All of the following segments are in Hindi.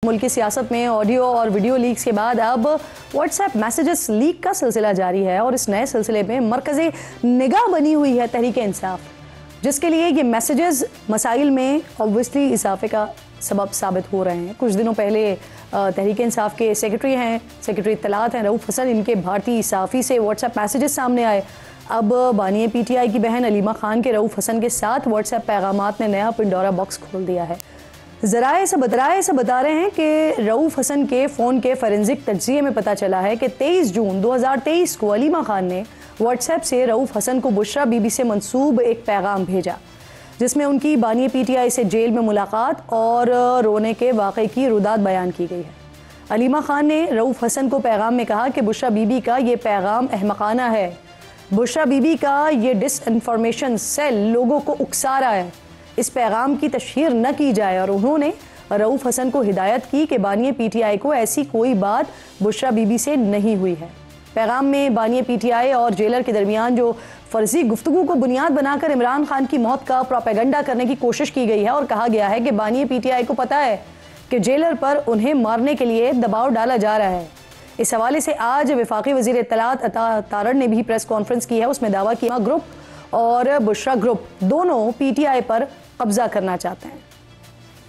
मुल्क की सियासत में ऑडियो और वीडियो लीक्स के बाद अब व्हाट्सएप मैसेजेस लीक का सिलसिला जारी है और इस नए सिलसिले में मरकज़ी निगाह बनी हुई है तहरीक इंसाफ, जिसके लिए ये मैसेजेस मसाइल में ऑब्वियसली इजाफे का सबब साबित हो रहे हैं। कुछ दिनों पहले तहरीक इंसाफ के सेक्रेटरी इत्तलात हैं रऊफ़ हसन, इनके भारतीय सहाफ़ी से व्हाट्सएप मैसेजेस सामने आए। अब बानी PTI की बहन अलीमा खान के रऊफ़ हसन के साथ व्हाट्सएप पैगामात ने नया पिंडोरा बॉक्स खोल दिया है। ज़राए से बता रहे हैं कि रऊफ़ हसन के फ़ोन के फॉरेंसिक तज्ज़िये में पता चला है कि 23 जून 2023 को अलीमा खान ने व्हाट्सएप से रऊफ़ हसन को बुशरा बीबी से मंसूब एक पैगाम भेजा, जिसमें उनकी बानी PTI से जेल में मुलाकात और रोने के वाक़े की रुदात बयान की गई है। अलीमा खान ने रऊफ़ हसन को पैगाम में कहा कि बुशरा बीबी का ये पैगाम अहमकाना है, बुशरा बीबी का ये डिसइंफॉर्मेशन सेल लोगों को उकसा रहा है, इस पैगाम की तशहीर न की जाए। और उन्होंने रऊफ़ हसन को हिदायत की कि बानी PTI को ऐसी कोई बात बुशरा बीबी से नहीं हुई है। पैगाम में बानी PTI और जेलर के दरमियान जो फर्जी गुफ्तगू को बुनियाद बनाकर इमरान खान की मौत का प्रोपेगेंडा करने की कोशिश की गई है और कहा गया है कि बानी PTI को पता है कि जेलर पर उन्हें मारने के लिए दबाव डाला जा रहा है। इस हवाले से आज वफाकी वज़ीर इत्तलात अता तारड़ ने भी प्रेस कॉन्फ्रेंस की है। उसमें दावा किया ग्रुप और बुशरा ग्रुप दोनों PTI पर कब्जा करना चाहते हैं।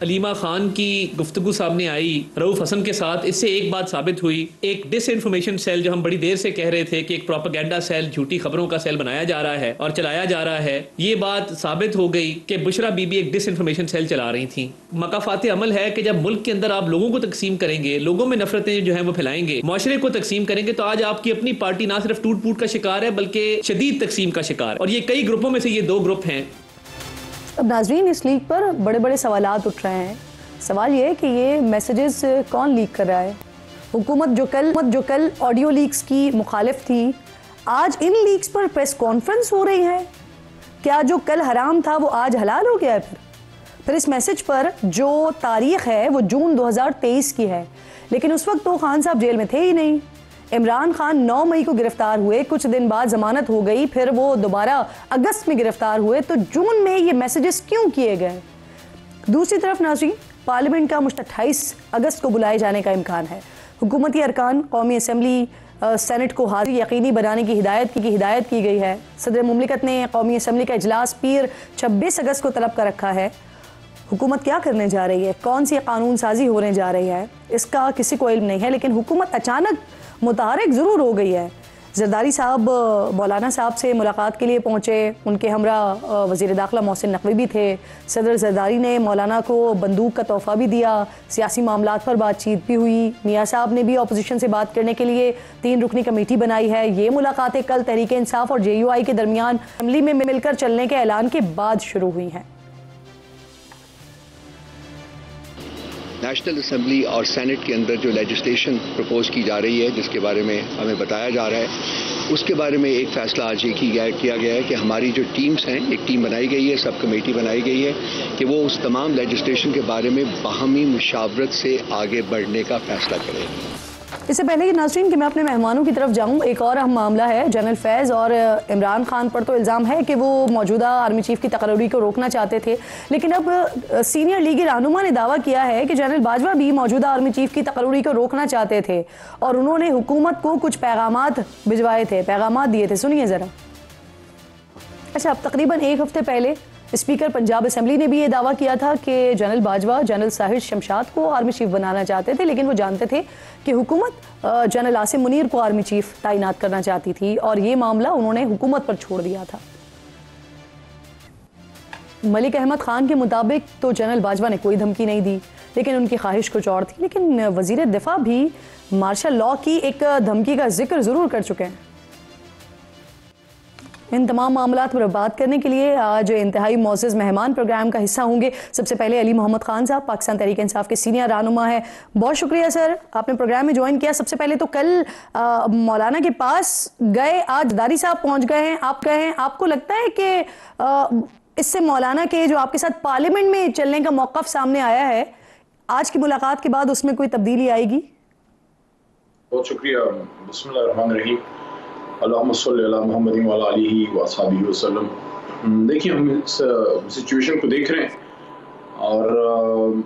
अलीमा खान की गुफ्तगू सामने आई रऊफ़ हसन के साथ, इससे एक बात साबित हुई, एक डिसइंफॉर्मेशन सेल जो हम बड़ी देर से कह रहे थे कि एक प्रोपेगेंडा सेल, झूठी खबरों का सेल बनाया जा रहा है और चलाया जा रहा है, ये बात साबित हो गई कि बुशरा बीबी एक डिसइंफॉर्मेशन सेल चला रही थी। मकाफात अमल है कि जब मुल्क के अंदर आप लोगों को तकसीम करेंगे, लोगों में नफरतें जो है वो फैलाएंगे, माशरे को तकसीम करेंगे, तो आज आपकी अपनी पार्टी ना सिर्फ टूट फूट का शिकार है बल्कि शदीद तकसीम का शिकार, और ये कई ग्रुपों में से ये दो ग्रुप हैं। अब नाजरीन, इस लीक पर बड़े बड़े सवालात उठ रहे हैं। सवाल ये है कि ये मैसेजेस कौन लीक कर रहा है। हुकूमत जो कल ऑडियो लीक्स की मुखालिफ थी, आज इन लीक्स पर प्रेस कॉन्फ्रेंस हो रही है। क्या जो कल हराम था वो आज हलाल हो गया है? फिर इस मैसेज पर जो तारीख है वो जून 2023 की है, लेकिन उस वक्त तो खान साहब जेल में थे ही नहीं। इमरान खान 9 मई को गिरफ्तार हुए, कुछ दिन बाद जमानत हो गई, फिर वो दोबारा अगस्त में गिरफ्तार हुए, तो जून में ये मैसेजेस क्यों किए गए? दूसरी तरफ नाज़रीन, पार्लियामेंट का मुश्त 28 अगस्त को बुलाए जाने का इम्कान है। हुकूमती अरकान कौमी असम्बली सेनेट को हाजिर यकीनी बनाने की हिदायत की गई है। सदर मुमलिकत ने कौमी असम्बली का इजलास पीर 26 अगस्त को तलब कर रखा है। हुकूमत क्या करने जा रही है, कौन सी कानून साजी होने जा रही है, इसका किसी को इल्म नहीं है, लेकिन हुकूमत अचानक मुतहरिक ज़रूर हो गई है। जरदारी साहब मौलाना साहब से मुलाकात के लिए पहुँचे, उनके हमरा वज़ीर दाखिला मोहसिन नकवी भी थे। सदर जरदारी ने मौलाना को बंदूक का तोहफ़ा भी दिया, सियासी मामलात पर बातचीत भी हुई। मियाँ साहब ने भी अपोजिशन से बात करने के लिए 3 रुकनी कमेटी बनाई है। ये मुलाकातें कल तहरीक इंसाफ और JUI के दरमियान असेंबली में मिलकर चलने के ऐलान के बाद शुरू हुई हैं। नेशनल असेंबली और सेनेट के अंदर जो लेजिस्लेशन प्रपोज की जा रही है, जिसके बारे में हमें बताया जा रहा है, उसके बारे में एक फ़ैसला आज ये किया गया है कि हमारी जो टीम्स हैं, एक टीम बनाई गई है, सब कमेटी बनाई गई है कि वो उस तमाम लेजिस्लेशन के बारे में बाहमी मुशावरत से आगे बढ़ने का फ़ैसला करें। इससे पहले कि नाज़रीन कि मैं अपने मेहमानों की तरफ जाऊं, एक और अहम मामला है। जनरल फैज़ और इमरान खान पर तो इल्ज़ाम है कि वो मौजूदा आर्मी चीफ की तकर्री को रोकना चाहते थे, लेकिन अब सीनियर लीगी रहनुमा ने दावा किया है कि जनरल बाजवा भी मौजूदा आर्मी चीफ की तकर्री को रोकना चाहते थे और उन्होंने हुकूमत को कुछ पैगामात भिजवाए थे, पैगामात दिए थे। सुनिए ज़रा। अच्छा, अब तकरीबन 1 हफ्ते पहले स्पीकर पंजाब असेंबली ने भी ये दावा किया था कि जनरल बाजवा जनरल साहिर शमशाद को आर्मी चीफ बनाना चाहते थे, लेकिन वो जानते थे कि हुकूमत जनरल आसिम मुनीर को आर्मी चीफ तैनात करना चाहती थी और ये मामला उन्होंने हुकूमत पर छोड़ दिया था। मलिक अहमद खान के मुताबिक तो जनरल बाजवा ने कोई धमकी नहीं दी, लेकिन उनकी ख्वाहिश कुछ और थी। लेकिन वजीर दिफा भी मार्शल लॉ की एक धमकी का जिक्र ज़रूर कर चुके हैं। इन तमाम मामलात पर बात करने के लिए आज इंतहाई मोअज़्ज़ज़ मेहमान प्रोग्राम का हिस्सा होंगे। सबसे पहले अली मोहम्मद खान साहब, पाकिस्तान तहरीक इंसाफ के सीनियर रहनुमा है। बहुत शुक्रिया सर, आपने प्रोग्राम में ज्वाइन किया। सबसे पहले तो कल मौलाना के पास गए, आज जरदारी साहब पहुँच गए हैं, आप गए हैं, आपको लगता है कि इससे मौलाना के जो आपके साथ पार्लियामेंट में चलने का मौक़िफ़ सामने आया है, आज की मुलाकात के बाद उसमें कोई तब्दीली आएगी? बहुत शुक्रिया। बिस्मिल्लाहिर्रहमानिर्रहीम, अल्लाहुम्मा सल्लि अला मुहम्मदिन व अला आलिहि व अस्हाबिहि वसल्लम। देखिए, हम इस सिचुएशन को देख रहे हैं और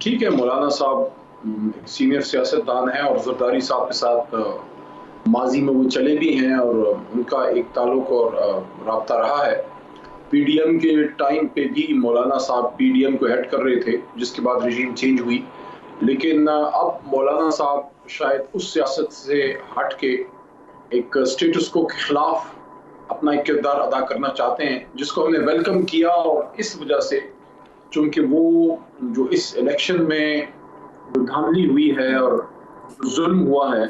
ठीक है, मौलाना साहब सीनियर सियासतदान हैं और जरदारी साहब के साथ माजी में वो चले भी हैं और उनका एक ताल्लुक और राब्ता रहा है। पीडीएम के टाइम पे भी मौलाना साहब पीडीएम को हेड कर रहे थे, जिसके बाद रजीम चेंज हुई। लेकिन अब मौलाना साहब शायद उस सियासत से हट के एक स्टेटस को के खिलाफ अपना एक किरदार अदा करना चाहते हैं, जिसको हमने वेलकम किया। और इस वजह से चूंकि वो जो इस इलेक्शन में जो धांधली हुई है और जुल्म हुआ है,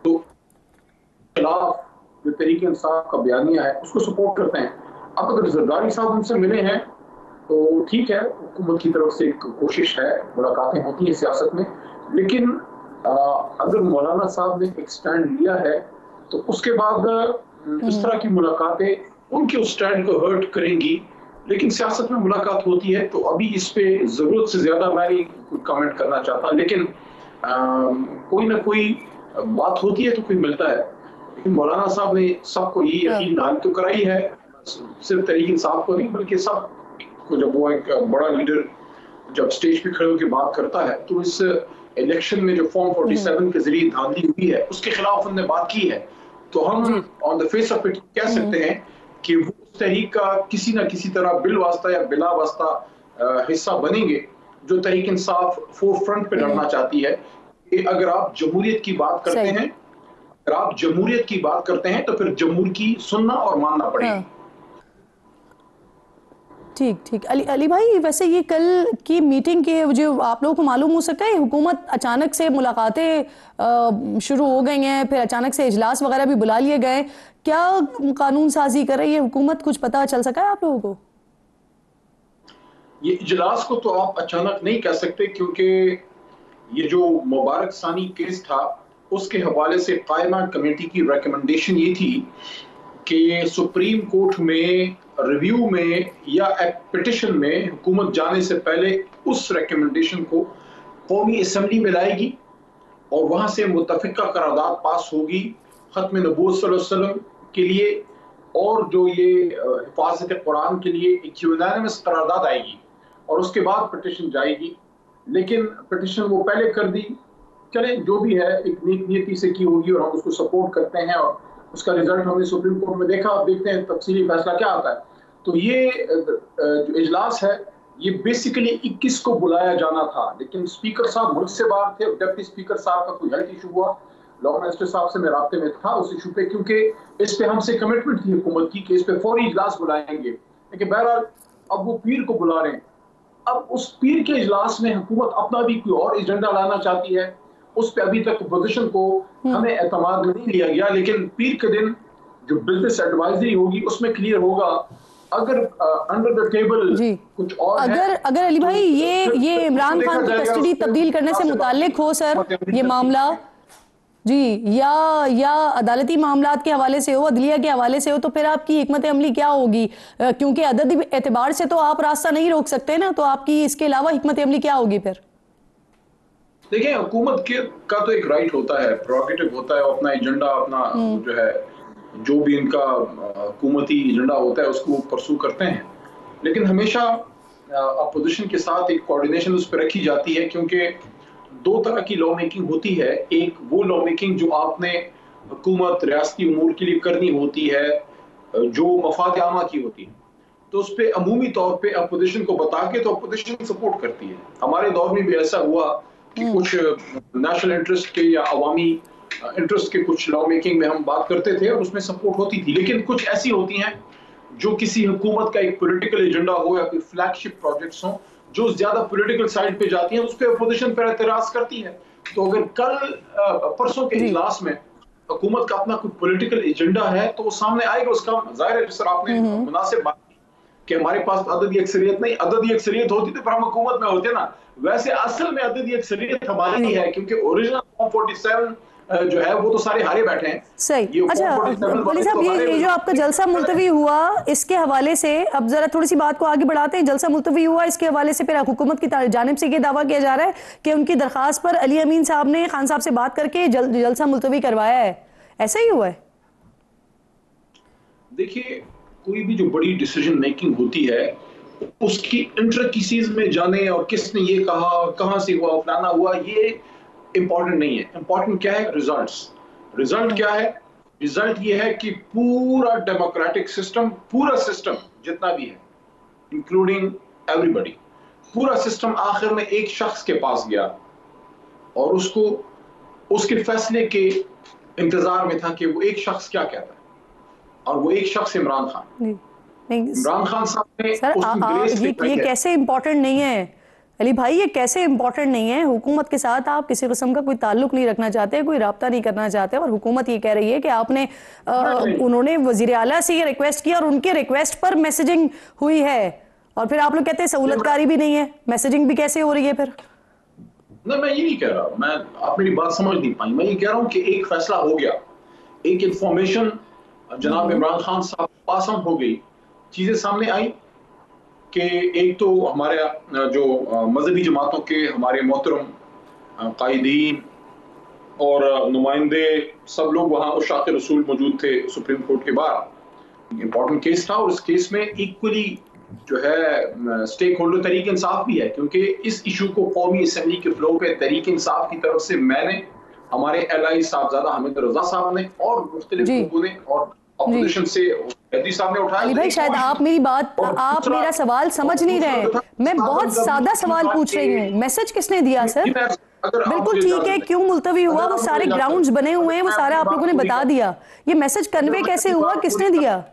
तो खिलाफ जो तहरीक इंसाफ का बयानिया है उसको सपोर्ट करते हैं। अब अगर जरदारी साहब उनसे मिले हैं तो ठीक है, हुकूमत की तरफ से एक कोशिश है, मुलाकातें होती हैं सियासत में। लेकिन अगर मौलाना साहब ने एक स्टैंड लिया है तो उसके बाद इस तरह की मुलाकातें उनके उस स्टैंड को हर्ट करेंगी। लेकिन सियासत में मुलाकात होती है, तो अभी इस पे जरूरत से ज्यादा मैं नहीं कमेंट करना चाहता। लेकिन कोई ना कोई बात होती है तो कोई मिलता है। लेकिन मौलाना साहब ने सबको ये यकीन दहानी तो कराई है, सिर्फ तहरीक इंसाफ को नहीं बल्कि सब को। जब वो एक बड़ा लीडर जब स्टेज पे खड़े होकर बात करता है तो इस इलेक्शन में जो फॉर्म 47 के जरिए धांधली हुई है उसके खिलाफ उन्होंने बात की है। तो हम on the face of it कह सकते हैं कि वो उस तहरीक का किसी ना किसी तरह बिल वास्ता या बिला वास्ता हिस्सा बनेंगे, जो तहरीक इंसाफ फोर फ्रंट पे लड़ना चाहती है। कि अगर आप जमहूरियत की बात करते हैं, अगर आप जमहूरियत की बात करते हैं तो फिर जमहूर की सुनना और मानना पड़ेगा। ठीक ठीक। अली भाई, वैसे ये कल की मीटिंग के जो आप लोगों को मालूम हो सकता है, हुकूमत अचानक से मुलाकातें शुरू हो गई हैं, फिर अचानक से इजलास वगैरह भी बुला लिए गए। क्या कानून साजी कर रही है हुकूमत, कुछ पता चल सका है आप लोगों को? ये इजलास को तो आप अचानक नहीं कह सकते, क्योंकि ये जो मुबारक सानी केस था उसके हवाले से कायमा कमेटी की रिकमेंडेशन ये थी कि सुप्रीम कोर्ट में रिव्यू में या एक पिटिशन में हुकूमत जाने से पहले उस रिकमेंडेशन को कौमी असम्बली में लाएगी और वहां से मुत्तफिका करारदाद पास होगी खत्म नबूवत सल्लल्लाहु अलैहि वसल्लम के लिए, और जो ये हिफाजत कुरान के लिए एक यूनानिमस करारदाद आएगी और उसके बाद पिटिशन जाएगी। लेकिन पिटिशन वो पहले कर दी। चले, जो भी है एक नीति से की होगी और हम उसको सपोर्ट करते हैं, और उसका रिजल्ट हमने सुप्रीम कोर्ट में देखा। अब देखते हैं तफसीली फैसला क्या आता है। तो ये जो इजलास है ये बेसिकली 21 को बुलाया जाना था, लेकिन स्पीकर साहब मुल्क से बाहर थे। डिप्टी स्पीकर साहब का कोई हेल्थ इशू हुआ, लॉ मिनिस्टर साहब से मैं राब्ते में था उस इशू पे, क्योंकि इस पे हमसे कमिटमेंट थी हुकूमत की कि इस पे फौरी इजलास बुलाएंगे। लेकिन बहरहाल अब वो पीर को बुला रहे हैं। अब उस पीर के इजलास में हुकूमत अपना भी कोई और एजेंडा लाना चाहती है, उस पे अभी तक पोजीशन को हमें एतमाद में नहीं लिया गया। लेकिन पीर के दिन जो बिजनेस एडवाइजरी होगी उसमें क्लियर होगा। अगर अंडर द टेबल कुछ और अगर अली भाई ये इमरान खान की कस्टडी तब्दील करने से मुताल्लिक हो सर ये मामला जी, या अदालती मामलात के हवाले से हो, अदलिया के हवाले से हो, तो फिर आपकी हिकमत अमली क्या होगी? क्योंकि अददी एतबार से तो आप रास्ता नहीं रोक सकते ना, तो आपकी इसके अलावा हिकमत अमली क्या होगी फिर? देखिए, हुकूमत का तो एक राइट होता है, प्रोगेटिव होता है, अपना एजेंडा, अपना जो है जो भी इनका हुकूमती एजेंडा होता है उसको परसू करते हैं। लेकिन हमेशा अपोजिशन के साथ एक कोऑर्डिनेशन उस पर रखी जाती है, क्योंकि दो तरह की लॉ मेकिंग होती है। एक वो लॉ मेकिंग जो आपने हुकूमत रियासती उमूर के लिए करनी होती है, जो मफाद आमा की होती है, तो उस पर अमूमी तौर पे अपोजिशन को बता के तो अपोजिशन सपोर्ट करती है। हमारे दौर में भी ऐसा हुआ कि कुछ नेशनल इंटरेस्ट के या अवामी इंटरेस्ट के कुछ लॉ मेकिंग में हम बात करते थे और उसमें सपोर्ट होती थी। लेकिन कुछ ऐसी होती हैं जो किसी हुकूमत का एक पॉलिटिकल एजेंडा हो या कोई फ्लैगशिप प्रोजेक्ट्स हो जो ज्यादा पॉलिटिकल साइड पे जाती हैं, उस पर अपोजिशन पर एतराज करती है। तो अगर कल परसों के इजलास में हुकूमत का अपना कोई पॉलिटिकल एजेंडा है तो वो सामने आएगा। उसका जाहिर है, जिस आपने मुनासिब बात कि हमारे पास अददी अक्सरियत नहीं, अददी अक्सरियत होती तो फिर हम हुकूमत में होते ना। वैसे असल में अददी अक्सरियत हमारी ही है, क्योंकि ओरिजिनल फॉर्म 47 जो है वो तो सारे हारे बैठे हैं। सही। अच्छा वली साहब, ये जो आपका जलसा मुलतवी हुआ इसके हवाले से अब जरा थोड़ी सी बात को आगे बढ़ाते हैं। जलसा मुलतवी हुआ, इसके हवाले से फिर हुकूमत की जानिब से ये दावा किया जा रहा है कि उनकी दरखास्त पर अली अमीन साहब ने खान साहब से बात करके जलसा मुलतवी करवाया है, ऐसा ही हुआ है? देखिए, कोई भी जो बड़ी डिसीजन मेकिंग होती है उसकी इंट्रिकेसीज में जाने और किसने ये कहा और कहां से हुआ फलाना हुआ, ये इंपॉर्टेंट नहीं है। इंपॉर्टेंट क्या है? रिजल्ट क्या है? रिजल्ट ये है कि पूरा डेमोक्रेटिक सिस्टम, पूरा सिस्टम जितना भी है, इंक्लूडिंग एवरीबॉडी, पूरा सिस्टम आखिर में एक शख्स के पास गया और उसको उसके फैसले के इंतजार में था कि वो एक शख्स क्या कहता है, और वो एक शख्स इमरान खान। इमरान खान साहब ने सर ये कैसे इंपॉर्टेंट नहीं है अली भाई, ये कैसे इंपॉर्टेंट नहीं है? हुकूमत के साथ आप किसी किस्म का कोई ताल्लुक नहीं रखना चाहते, कोई राब्ता नहीं करना चाहते, और हुकूमत ये कह रही है कि आपने उन्होंने वजीर आला से ये रिक्वेस्ट किया और उनके रिक्वेस्ट पर मैसेजिंग हुई है, और फिर आप लोग कहते हैं सहूलतकारी भी नहीं है, मैसेजिंग भी कैसे हो रही है फिर? नहीं, मैं ये नहीं कह रहा, आप मेरी बात समझ नहीं पाई। मैं ये कह रहा हूँ कि एक फैसला हो गया, एक इंफॉर्मेशन जनाब इमरान खान साहब पास ऑन हो गई, चीजें सामने आई कि एक तो हमारे जो मजहबी जमातों के हमारे मोहतरम कायदीन और नुमाइंदे सब लोग वहाँ उशाक़ रसूल मौजूद थे सुप्रीम कोर्ट के बाहर। इंपॉर्टेंट केस था और इस केस में इक्वली जो है स्टेक होल्डर तहरीक इंसाफ भी है, क्योंकि इस इशू को कौमी असम्बली के फ्लो पे तहरीक इंसाफ की तरफ से मैंने, हमारे एलआई साहबजादा हामिद रजा साहब ने और मुख्तलिफ लोगों ने और अपोजिशन से साहब ने उठाया। अली भाई शायद आप मेरी बात, आप मेरा सवाल समझ नहीं रहे। मैं बहुत सादा सवाल पूछ रही हूँ, मैसेज किसने दिया सर? बिल्कुल ठीक है, क्यों मुलतवी हुआ, वो सारे ग्राउंड्स बने हुए हैं, वो सारा आप लोगों ने बता दिया, ये मैसेज कन्वे कैसे हुआ, किसने दिया?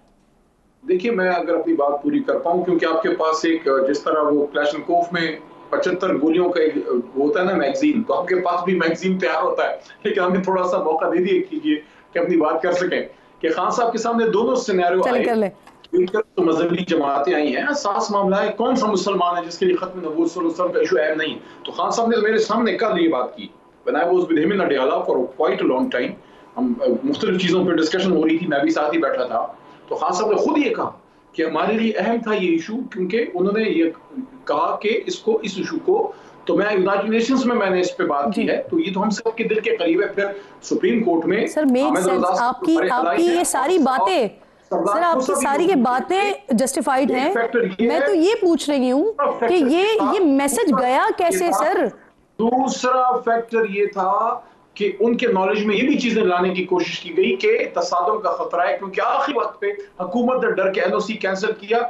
देखिए, मैं अगर अपनी बात पूरी कर पाऊं, क्योंकि आपके पास एक जिस तरह वो क्लैशनकोफ में 75 गोलियों का एक होता है ना मैगजीन, तो आपके पास भी मैगजीन तैयार होता है, लेकिन हमें थोड़ा सा मौका दे दिए कीजिए कि अपनी बात कर सकें कि खान साहब के सामने दोनों सिनेरियो आए। तो मजहबी जमातें आई हैं, सास मामला है, कौन सा मुसलमान है जिसके लिए खत्म नबूवत सल्लल्लाहु अलैहि वसल्लम का इशू अहम नहीं। तो खान साहब ने मेरे सामने कल ये बात की, when I was with him in Adiala for quite a long time, हम मुख्तलिफ चीज़ों पर डिस्कशन हो रही थी, मैं भी साथ ही बैठा था, तो खान साहब ने खुद ये कहा कि हमारे लिए अहम था ये इशू, क्योंकि उन्होंने ये कहा कि इसको, इस इशू को, तो मैं यूनाइटेड नेशंस में मैंने इस पे बात की है, तो ये तो हम सबके दिल के करीब है। फिर सुप्रीम कोर्ट में सर आपकी ये सारी बातें, सर आपकी सारी ये बातें जस्टिफाइड हैं, मैं तो ये पूछ रही हूँ कि ये मैसेज गया कैसे सर? दूसरा फैक्टर ये था कि उनके नॉलेज में ये भी चीजें लाने की कोशिश की गई कि तसादुम का खतरा है, क्योंकि आखिरी वक्त पे हुकूमत ने डर के एनओसी कैंसिल किया,